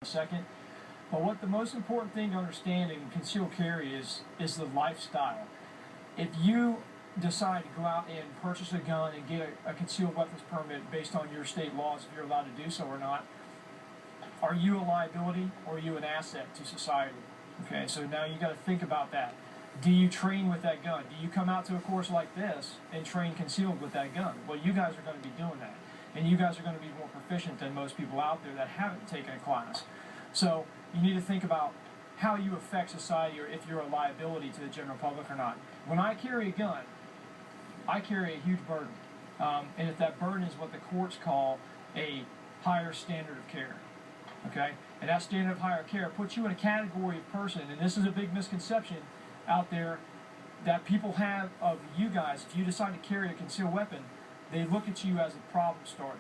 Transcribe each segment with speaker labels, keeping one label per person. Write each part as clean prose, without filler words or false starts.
Speaker 1: a second. But what the most important thing to understand in concealed carry is the lifestyle. If you decide to go out and purchase a gun and get a concealed weapons permit based on your state laws, if you're allowed to do so or not, are you a liability or are you an asset to society? Okay, so now you got to think about that. Do you train with that gun? Do you come out to a course like this and train concealed with that gun? Well, you guys are going to be doing that. And you guys are going to be more proficient than most people out there that haven't taken a class. So you need to think about how you affect society or if you're a liability to the general public or not. When I carry a gun, I carry a huge burden. And if that burden is what the courts call a higher standard of care. Okay? And that standard of higher care puts you in a category of person, and this is a big misconception out there that people have of you guys. If you decide to carry a concealed weapon, they look at you as a problem starter,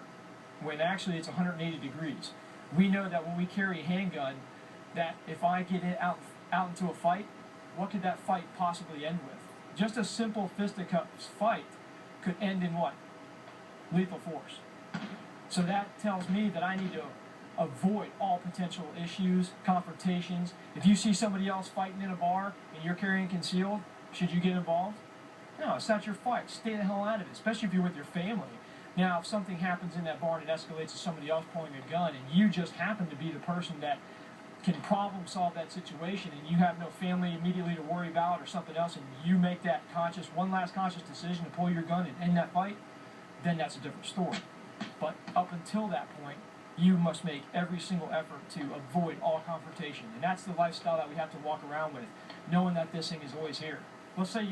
Speaker 1: when actually it's 180 degrees. We know that when we carry a handgun, that if I get it out into a fight, what could that fight possibly end with? Just a simple fisticuffs fight could end in what? Lethal force. So that tells me that I need to avoid all potential issues, confrontations. If you see somebody else fighting in a bar and you're carrying concealed, should you get involved? No, it's not your fight. Stay the hell out of it, especially if you're with your family. Now, if something happens in that bar and it escalates to somebody else pulling a gun and you just happen to be the person that can problem solve that situation and you have no family immediately to worry about or something else, and you make that one last conscious decision to pull your gun and end that fight, then that's a different story. But up until that point, you must make every single effort to avoid all confrontation. And that's the lifestyle that we have to walk around with, knowing that this thing is always here. Let's say you